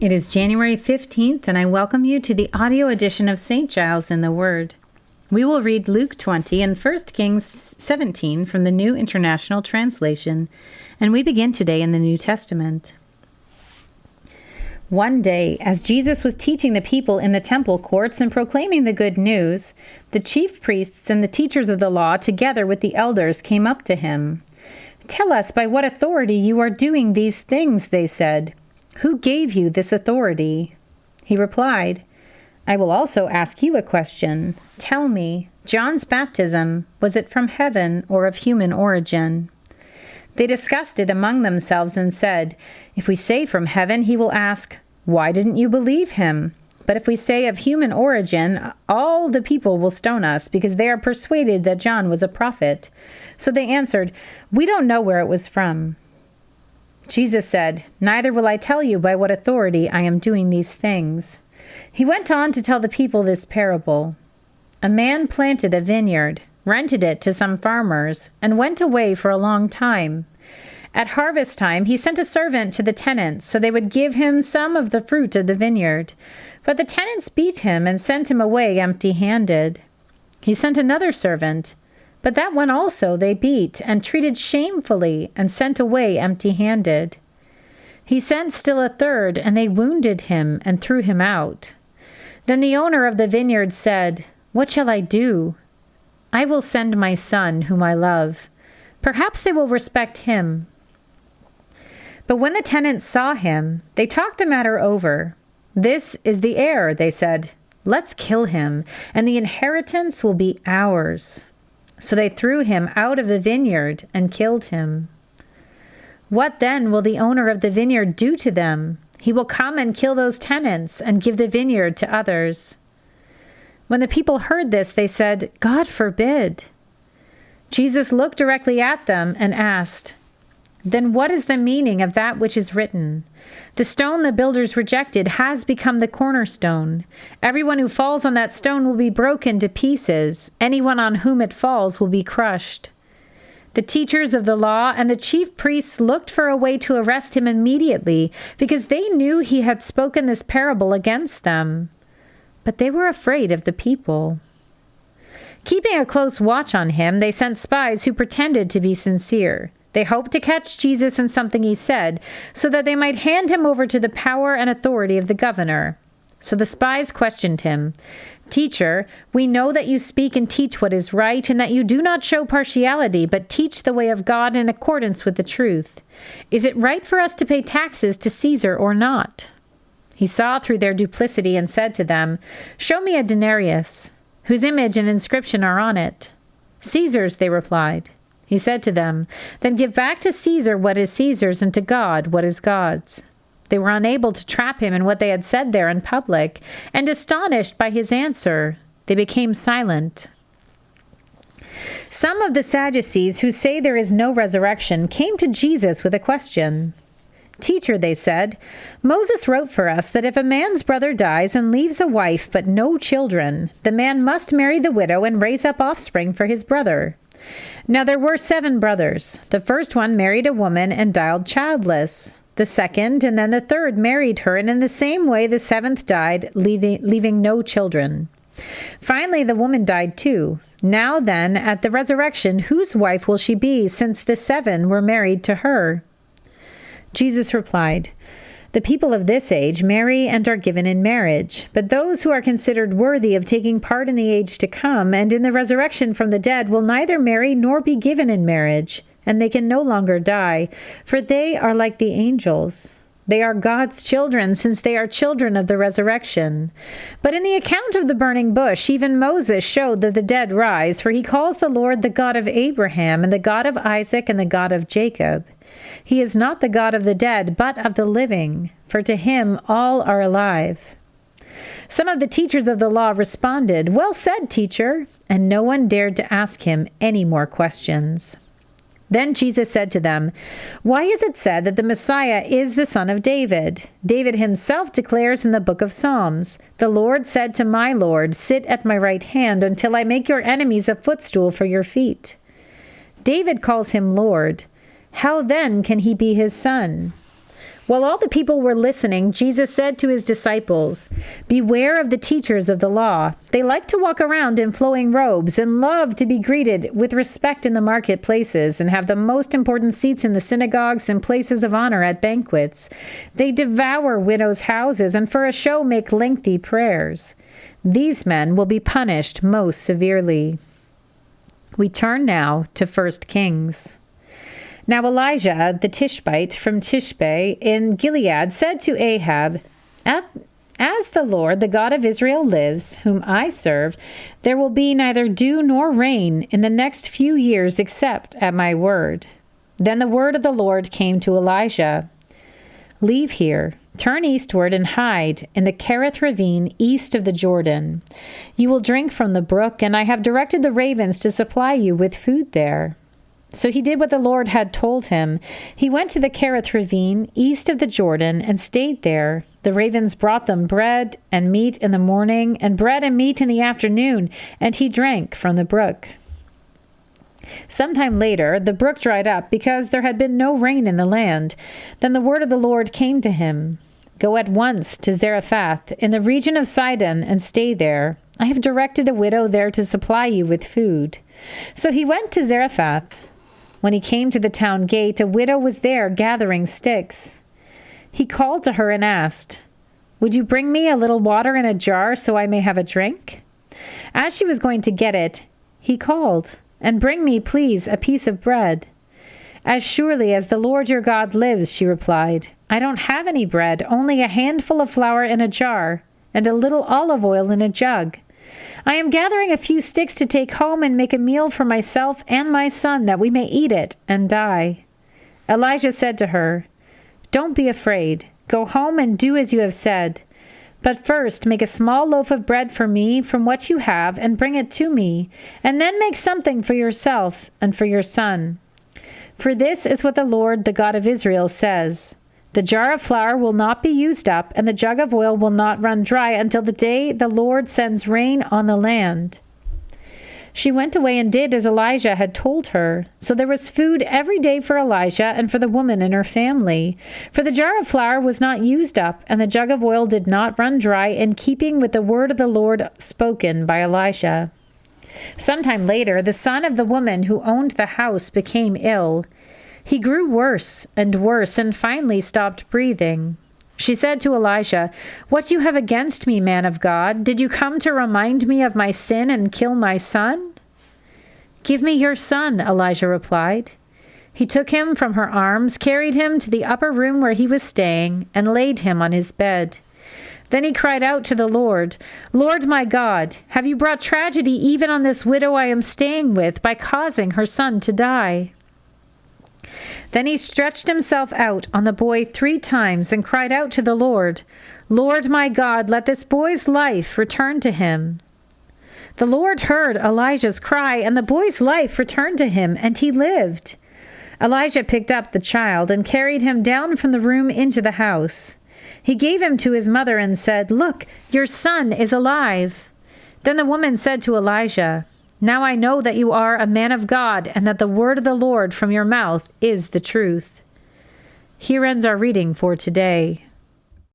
It is January 15th, and I welcome you to the audio edition of St. Giles in the Word. We will read Luke 20 and 1 Kings 17 from the New International Translation, and we begin today in the New Testament. One day, as Jesus was teaching the people in the temple courts and proclaiming the good news, the chief priests and the teachers of the law, together with the elders, came up to him. "Tell us by what authority you are doing these things," they said. "Who gave you this authority?" He replied, "I will also ask you a question. Tell me, John's baptism, was it from heaven or of human origin?" They discussed it among themselves and said, "If we say from heaven, he will ask, 'Why didn't you believe him?' But if we say of human origin, all the people will stone us because they are persuaded that John was a prophet." So they answered, "We don't know where it was from." Jesus said, "Neither will I tell you by what authority I am doing these things." He went on to tell the people this parable. A man planted a vineyard, rented it to some farmers, and went away for a long time. At harvest time, he sent a servant to the tenants so they would give him some of the fruit of the vineyard. But the tenants beat him and sent him away empty-handed. He sent another servant, but that one also they beat and treated shamefully and sent away empty-handed. He sent still a third, and they wounded him and threw him out. Then the owner of the vineyard said, "What shall I do? I will send my son, whom I love. Perhaps they will respect him." But when the tenants saw him, they talked the matter over. "This is the heir," they said. "Let's kill him, and the inheritance will be ours." So they threw him out of the vineyard and killed him. What then will the owner of the vineyard do to them? He will come and kill those tenants and give the vineyard to others. When the people heard this, they said, "God forbid." Jesus looked directly at them and asked, "Then what is the meaning of that which is written? The stone the builders rejected has become the cornerstone. Everyone who falls on that stone will be broken to pieces. Anyone on whom it falls will be crushed." The teachers of the law and the chief priests looked for a way to arrest him immediately because they knew he had spoken this parable against them. But they were afraid of the people. Keeping a close watch on him, they sent spies who pretended to be sincere. They hoped to catch Jesus in something he said, so that they might hand him over to the power and authority of the governor. So the spies questioned him, "Teacher, we know that you speak and teach what is right, and that you do not show partiality, but teach the way of God in accordance with the truth. Is it right for us to pay taxes to Caesar or not?" He saw through their duplicity and said to them, "Show me a denarius. Whose image and inscription are on it?" "Caesar's," they replied. He said to them, "Then give back to Caesar what is Caesar's, and to God what is God's." They were unable to trap him in what they had said there in public, and astonished by his answer, they became silent. Some of the Sadducees, who say there is no resurrection, came to Jesus with a question. "Teacher," they said, "Moses wrote for us that if a man's brother dies and leaves a wife but no children, the man must marry the widow and raise up offspring for his brother. Now there were 7 brothers. The first one married a woman and died childless. The second and then the third married her, and in the same way the 7th died, leaving no children. Finally the woman died too. Now then, at the resurrection, whose wife will she be, since the 7 were married to her?" Jesus replied, "The people of this age marry and are given in marriage, but those who are considered worthy of taking part in the age to come and in the resurrection from the dead will neither marry nor be given in marriage, and they can no longer die, for they are like the angels. They are God's children, since they are children of the resurrection. But in the account of the burning bush, even Moses showed that the dead rise, for he calls the Lord the God of Abraham and the God of Isaac and the God of Jacob. He is not the God of the dead, but of the living, for to him all are alive." Some of the teachers of the law responded, "Well said, teacher," and no one dared to ask him any more questions. Then Jesus said to them, "Why is it said that the Messiah is the son of David? David himself declares in the book of Psalms, 'The Lord said to my Lord, sit at my right hand until I make your enemies a footstool for your feet.' David calls him Lord. How then can he be his son?" While all the people were listening, Jesus said to his disciples, "Beware of the teachers of the law. They like to walk around in flowing robes and love to be greeted with respect in the marketplaces and have the most important seats in the synagogues and places of honor at banquets. They devour widows' houses and for a show make lengthy prayers. These men will be punished most severely." We turn now to 1 Kings. Now Elijah, the Tishbite from Tishbe in Gilead, said to Ahab, "As the Lord, the God of Israel, lives, whom I serve, there will be neither dew nor rain in the next few years except at my word." Then the word of the Lord came to Elijah, "Leave here, turn eastward and hide in the Kerith ravine east of the Jordan. You will drink from the brook, and I have directed the ravens to supply you with food there." So he did what the Lord had told him. He went to the Kerith ravine east of the Jordan and stayed there. The ravens brought them bread and meat in the morning and bread and meat in the afternoon, and he drank from the brook. Sometime later, the brook dried up because there had been no rain in the land. Then the word of the Lord came to him, "Go at once to Zarephath in the region of Sidon and stay there. I have directed a widow there to supply you with food." So he went to Zarephath. When he came to the town gate, a widow was there gathering sticks. He called to her and asked, "Would you bring me a little water in a jar so I may have a drink?" As she was going to get it, he called, "And bring me, please, a piece of bread." "As surely as the Lord your God lives," she replied, "I don't have any bread, only a handful of flour in a jar and a little olive oil in a jug. I am gathering a few sticks to take home and make a meal for myself and my son that we may eat it and die." Elijah said to her, "Don't be afraid. Go home and do as you have said. But first make a small loaf of bread for me from what you have and bring it to me, and then make something for yourself and for your son. For this is what the Lord, the God of Israel, says. The jar of flour will not be used up, and the jug of oil will not run dry until the day the Lord sends rain on the land." She went away and did as Elijah had told her. So there was food every day for Elijah and for the woman and her family. For the jar of flour was not used up, and the jug of oil did not run dry, in keeping with the word of the Lord spoken by Elisha. Sometime later, the son of the woman who owned the house became ill. He grew worse and finally stopped breathing. She said to Elisha, "What do you have against me, man of God? Did you come to remind me of my sin and kill my son?" "Give me your son," Elijah replied. He took him from her arms, carried him to the upper room where he was staying, and laid him on his bed. Then he cried out to the Lord, "Lord my God, have you brought tragedy even on this widow I am staying with by causing her son to die?" Then he stretched himself out on the boy 3 times and cried out to the Lord, "Lord my God, let this boy's life return to him." The Lord heard Elijah's cry, and the boy's life returned to him, and he lived. Elijah picked up the child and carried him down from the room into the house. He gave him to his mother and said, "Look, your son is alive." Then the woman said to Elijah, "Now I know that you are a man of God, and that the word of the Lord from your mouth is the truth." Here ends our reading for today.